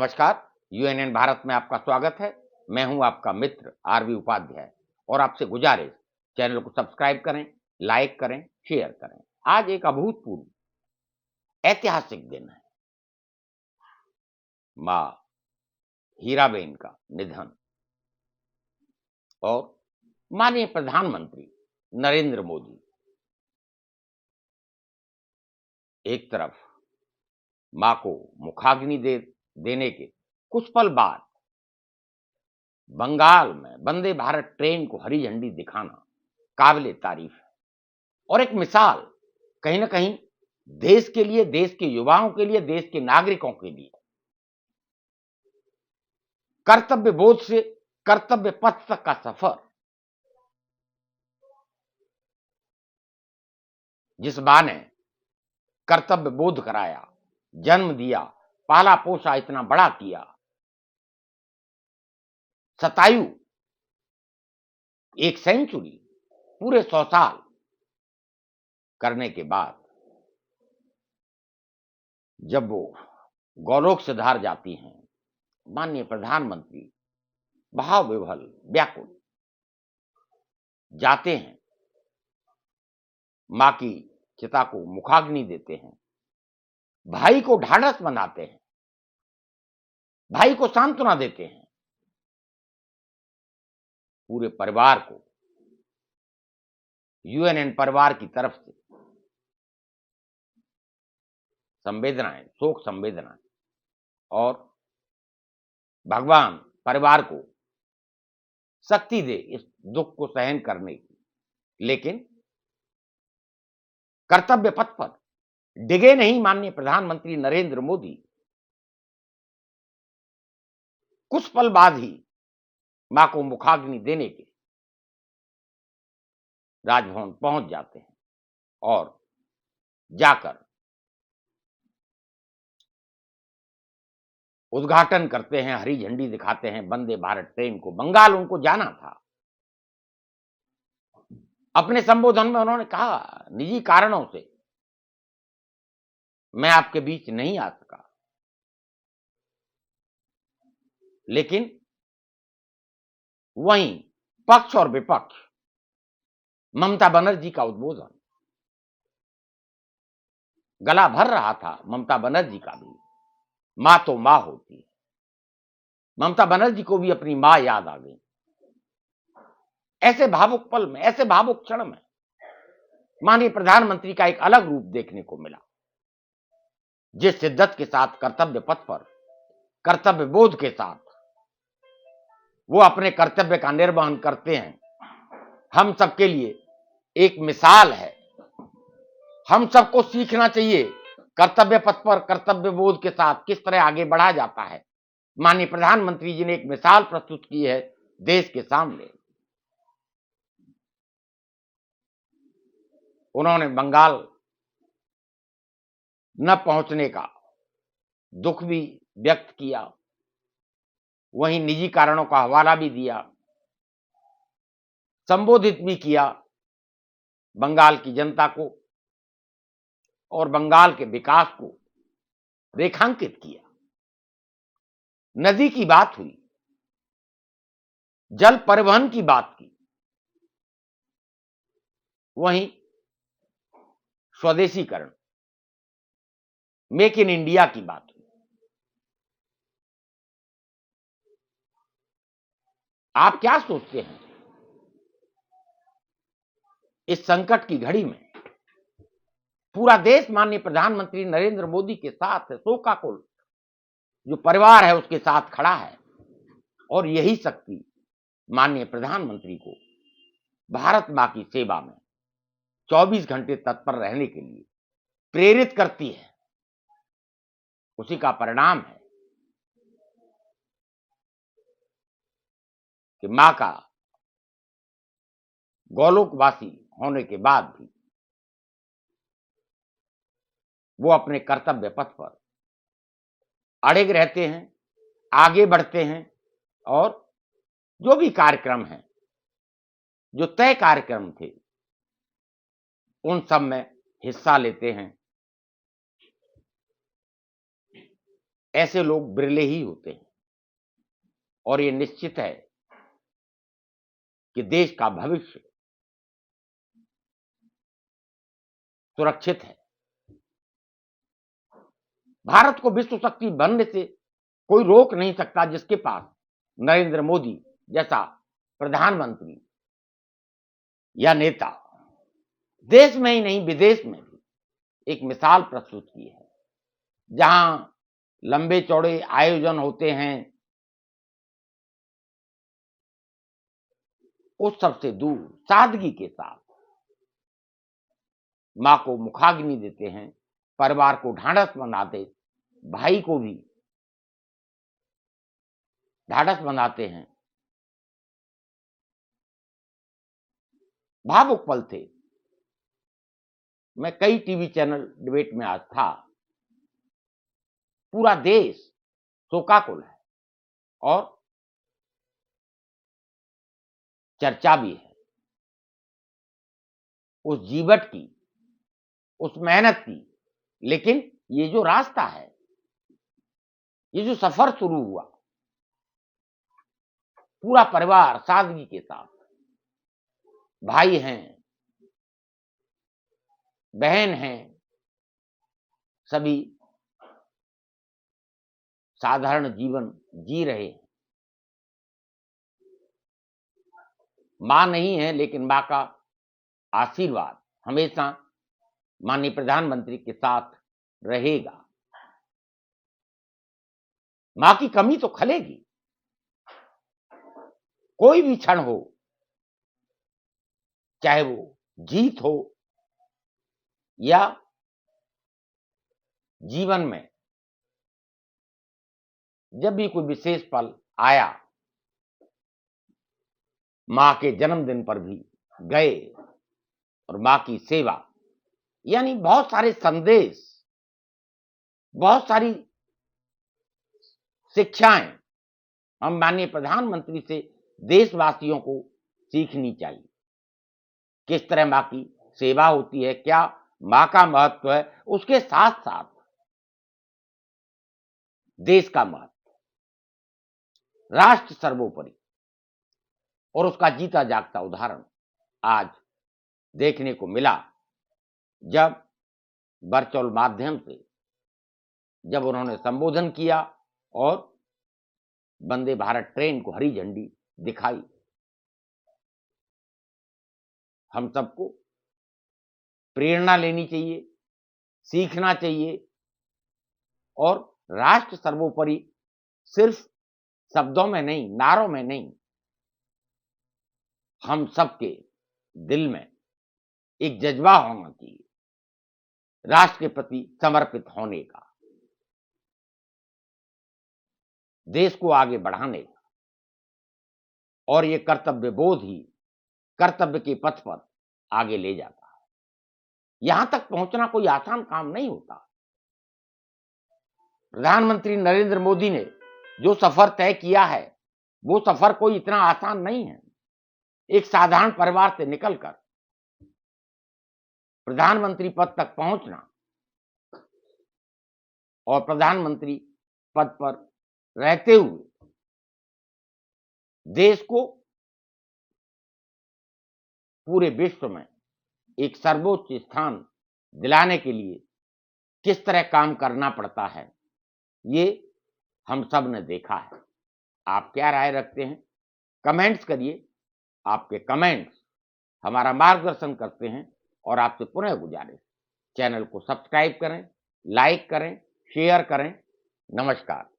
नमस्कार, यूएनएन भारत में आपका स्वागत है। मैं हूं आपका मित्र आरवी उपाध्याय और आपसे गुजारिश चैनल को सब्सक्राइब करें, लाइक करें, शेयर करें। आज एक अभूतपूर्व ऐतिहासिक दिन है। मां हीराबेन का निधन और माननीय प्रधानमंत्री नरेंद्र मोदी एक तरफ मां को मुखाग्नि देने के कुछ पल बाद बंगाल में वंदे भारत ट्रेन को हरी झंडी दिखाना काबिले तारीफ है और एक मिसाल कहीं ना कहीं देश के लिए, देश के युवाओं के लिए, देश के नागरिकों के लिए कर्तव्य बोध से कर्तव्य पथ तक का सफर। जिस मां ने कर्तव्य बोध कराया, जन्म दिया, पाला पोसा, इतना बड़ा किया, शतायु, एक सेंचुरी, पूरे 100 साल करने के बाद जब वो गौलोक से धार जाती हैं, माननीय प्रधानमंत्री भाव विह्वल, व्याकुल जाते हैं, मां की चिता को मुखाग्नि देते हैं, भाई को ढाढ़स बंधाते हैं, भाई को सांत्वना देते हैं, पूरे परिवार को यूएनएन परिवार की तरफ से संवेदनाएं, शोक संवेदनाएं और भगवान परिवार को शक्ति दे इस दुख को सहन करने की। लेकिन कर्तव्य पथ पर डिगे नहीं माननीय प्रधानमंत्री नरेंद्र मोदी। कुछ पल बाद ही मां को मुखाग्नि देने के राजभवन पहुंच जाते हैं और जाकर उद्घाटन करते हैं, हरी झंडी दिखाते हैं वंदे भारत ट्रेन को। बंगाल उनको जाना था। अपने संबोधन में उन्होंने कहा, निजी कारणों से मैं आपके बीच नहीं आ सका, लेकिन वहीं पक्ष और विपक्ष, ममता बनर्जी का उद्बोधन गला भर रहा था। ममता बनर्जी का भी, मां तो मां होती है। ममता बनर्जी को भी अपनी मां याद आ गई। ऐसे भावुक पल में, ऐसे भावुक क्षण में माननीय प्रधानमंत्री का एक अलग रूप देखने को मिला। जिस शिद्दत के साथ कर्तव्य पथ पर, कर्तव्य बोध के साथ वो अपने कर्तव्य का निर्वहन करते हैं, हम सबके लिए एक मिसाल है। हम सबको सीखना चाहिए कर्तव्य पथ पर कर्तव्य बोध के साथ किस तरह आगे बढ़ा जाता है। माननीय प्रधानमंत्री जी ने एक मिसाल प्रस्तुत की है देश के सामने। उन्होंने बंगाल न पहुंचने का दुख भी व्यक्त किया, वहीं निजी कारणों का हवाला भी दिया, संबोधित भी किया बंगाल की जनता को और बंगाल के विकास को रेखांकित किया। नदी की बात हुई, जल परिवहन की बात की, वहीं स्वदेशीकरण, मेक इन इंडिया की बात हुई। आप क्या सोचते हैं इस संकट की घड़ी में पूरा देश माननीय प्रधानमंत्री नरेंद्र मोदी के साथ है, शोकाकुल जो परिवार है उसके साथ खड़ा है और यही शक्ति माननीय प्रधानमंत्री को भारत मां की सेवा में 24 घंटे तत्पर रहने के लिए प्रेरित करती है। उसी का परिणाम है कि मां का गोलोकवासी होने के बाद भी वो अपने कर्तव्य पथ पर अड़िग रहते हैं, आगे बढ़ते हैं और जो भी कार्यक्रम हैं, जो तय कार्यक्रम थे, उन सब में हिस्सा लेते हैं। ऐसे लोग बिरले ही होते हैं और ये निश्चित है कि देश का भविष्य सुरक्षित है। भारत को विश्व शक्ति बनने से कोई रोक नहीं सकता जिसके पास नरेंद्र मोदी जैसा प्रधानमंत्री या नेता देश में ही नहीं विदेश में भी एक मिसाल प्रस्तुत की है। जहां लंबे चौड़े आयोजन होते हैं उस सबसे दूर सादगी के साथ मां को मुखाग्नि देते हैं, परिवार को ढांढस बनाते, भाई को भी ढांढस बनाते हैं। भावुक पल थे। मैं कई टीवी चैनल डिबेट में आज था। पूरा देश शोकाकुल है और चर्चा भी है उस जीवट की, उस मेहनत की। लेकिन ये जो रास्ता है, ये जो सफर शुरू हुआ, पूरा परिवार सादगी के साथ, भाई हैं, बहन हैं, सभी साधारण जीवन जी रहे हैं। मां नहीं है लेकिन मां का आशीर्वाद हमेशा माननीय प्रधानमंत्री के साथ रहेगा। मां की कमी तो खलेगी, कोई भी क्षण हो, चाहे वो जीत हो या जीवन में जब भी कोई विशेष पल आया, मां के जन्मदिन पर भी गए और मां की सेवा, यानी बहुत सारे संदेश, बहुत सारी शिक्षाएं हम माननीय प्रधानमंत्री से देशवासियों को सीखनी चाहिए। किस तरह मां की सेवा होती है, क्या मां का महत्व है, उसके साथ साथ देश का महत्व, राष्ट्र सर्वोपरि, और उसका जीता जागता उदाहरण आज देखने को मिला जब वर्चुअल माध्यम से जब उन्होंने संबोधन किया और वंदे भारत ट्रेन को हरी झंडी दिखाई। हम सबको प्रेरणा लेनी चाहिए, सीखना चाहिए और राष्ट्र सर्वोपरि सिर्फ शब्दों में नहीं, नारों में नहीं, हम सबके दिल में एक जज्बा होना चाहिए राष्ट्र के प्रति समर्पित होने का, देश को आगे बढ़ाने का। और ये कर्तव्य बोध ही कर्तव्य के पथ पर आगे ले जाता है। यहां तक पहुंचना कोई आसान काम नहीं होता। प्रधानमंत्री नरेंद्र मोदी ने जो सफर तय किया है वो सफर कोई इतना आसान नहीं है। एक साधारण परिवार से निकलकर प्रधानमंत्री पद तक पहुंचना और प्रधानमंत्री पद पर रहते हुए देश को पूरे विश्व में एक सर्वोच्च स्थान दिलाने के लिए किस तरह काम करना पड़ता है, ये हम सब ने देखा है। आप क्या राय रखते हैं? कमेंट्स करिए। आपके कमेंट्स हमारा मार्गदर्शन करते हैं और आपसे पुनः गुजारिश, चैनल को सब्सक्राइब करें, लाइक करें, शेयर करें। नमस्कार।